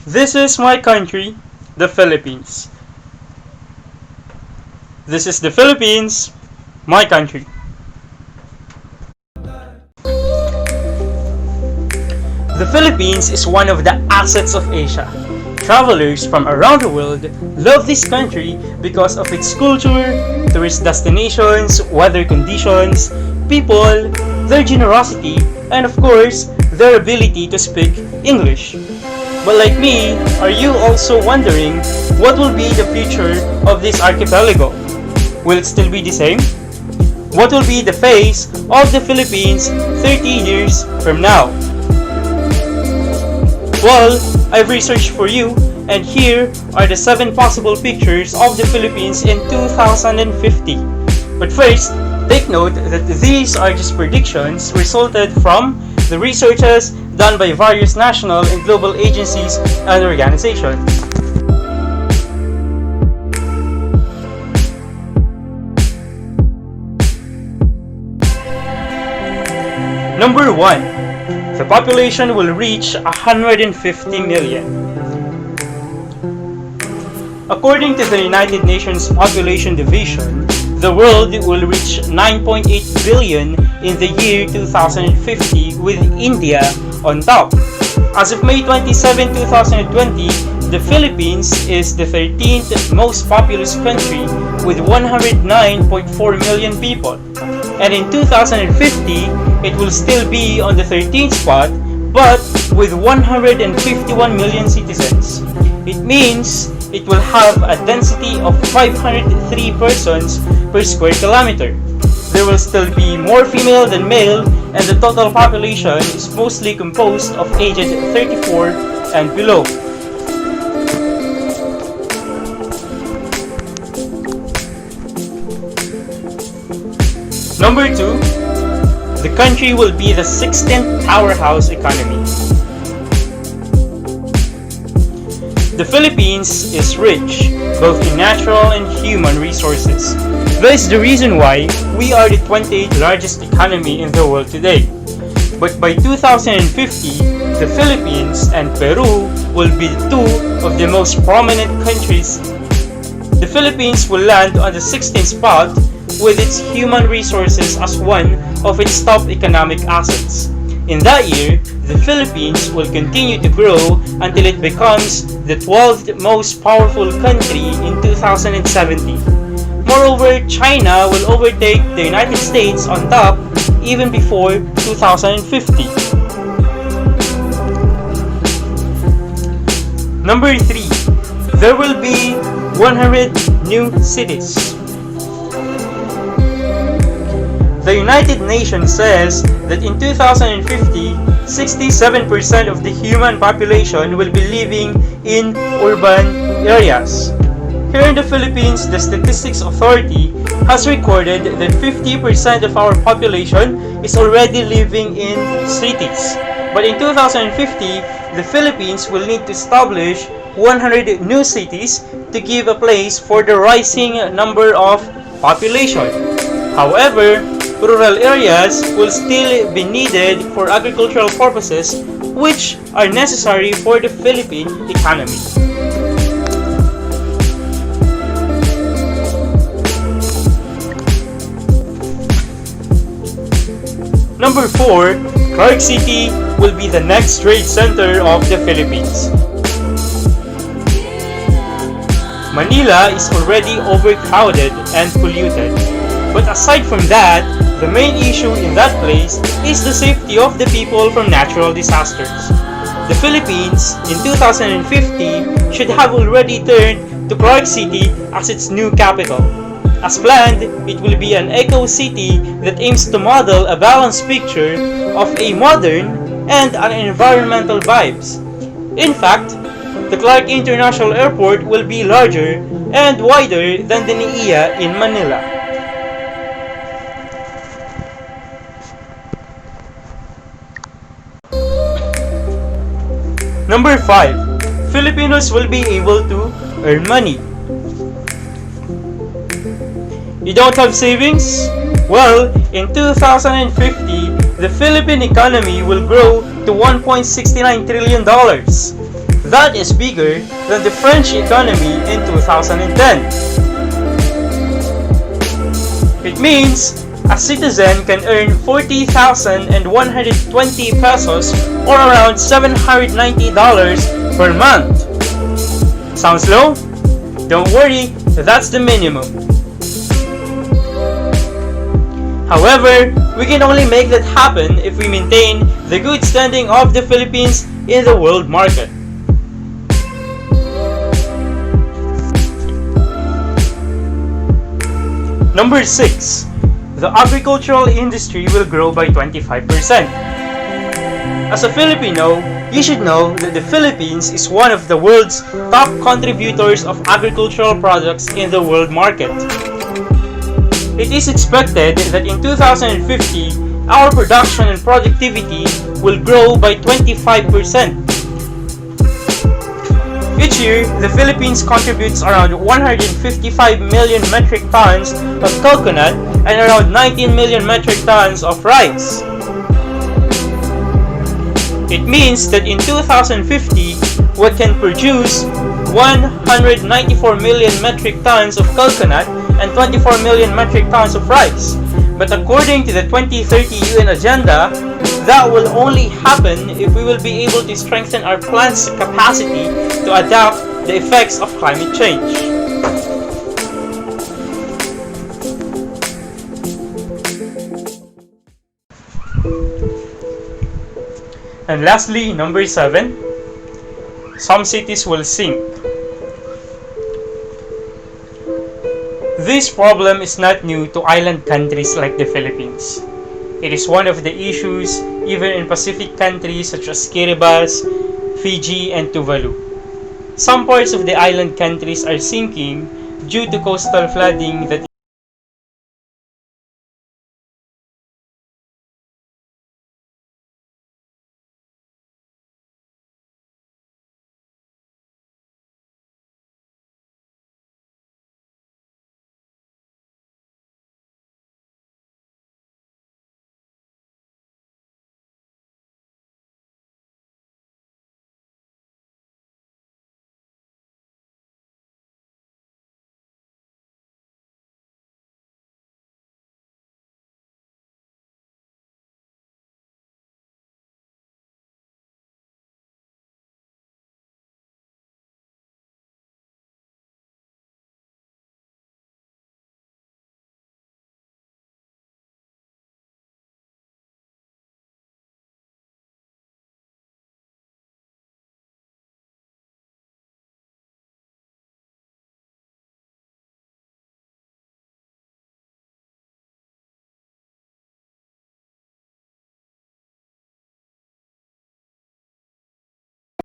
This is my country, the Philippines. This is the Philippines, my country. The Philippines is one of the assets of Asia. Travelers from around the world love this country because of its culture, tourist destinations, weather conditions, people, their generosity, and of course, their ability to speak English. But like me, are you also wondering what will be the future of this archipelago? Will it still be the same? What will be the face of the Philippines 30 years from now? Well, I've researched for you, and here are the 7 possible pictures of the Philippines in 2050. But first, take note that these are just predictions resulted from the researches done by various national and global agencies and organizations. Number 1. The population will reach 150 million. According to the United Nations Population Division, the world will reach 9.8 billion in the year 2050 with India on top. As of May 27, 2020, the Philippines is the 13th most populous country with 109.4 million people. And in 2050, it will still be on the 13th spot, but with 151 million citizens. It means it will have a density of 503 persons per square kilometer. There will still be more female than male, and the total population is mostly composed of aged 34 and below. Number 2, the country will be the 16th powerhouse economy. The Philippines is rich, both in natural and human resources. That is the reason why we are the 28th largest economy in the world today. But by 2050, the Philippines and Peru will be 2 of the most prominent countries. The Philippines will land on the 16th spot with its human resources as one of its top economic assets. In that year, the Philippines will continue to grow until it becomes the 12th most powerful country in 2070. Moreover, China will overtake the United States on top even before 2050. Number 3. There will be 100 new cities. The United Nations says that in 2050, 67% of the human population will be living in urban areas. Here in the Philippines, the Statistics Authority has recorded that 50% of our population is already living in cities. But in 2050, the Philippines will need to establish 100 new cities to give a place for the rising number of population. However, rural areas will still be needed for agricultural purposes, which are necessary for the Philippine economy. Number 4, Clark City will be the next trade center of the Philippines. Manila is already overcrowded and polluted. But aside from that, the main issue in that place is the safety of the people from natural disasters. The Philippines, in 2050, should have already turned to Clark City as its new capital. As planned, it will be an eco-city that aims to model a balanced picture of a modern and an environmental vibes. In fact, the Clark International Airport will be larger and wider than the NAIA in Manila. Number 5. Filipinos will be able to earn money. You don't have savings? Well, in 2050, the Philippine economy will grow to $1.69 trillion. That is bigger than the French economy in 2010. It means a citizen can earn 40,120 pesos or around $790 per month. Sounds low? Don't worry, that's the minimum. However, we can only make that happen if we maintain the good standing of the Philippines in the world market. Number 6. The agricultural industry will grow by 25%. As a Filipino, you should know that the Philippines is one of the world's top contributors of agricultural products in the world market. It is expected that in 2050, our production and productivity will grow by 25%. Each year, the Philippines contributes around 155 million metric tons of coconut and around 19 million metric tons of rice. It means that in 2050, we can produce 194 million metric tons of coconut and 24 million metric tons of rice. But according to the 2030 UN agenda, that will only happen if we will be able to strengthen our plant's capacity to adapt the effects of climate change. And lastly, number 7, some cities will sink. This problem is not new to island countries like the Philippines. It is one of the issues even in Pacific countries such as Kiribati, Fiji, and Tuvalu. Some parts of the island countries are sinking due to coastal flooding that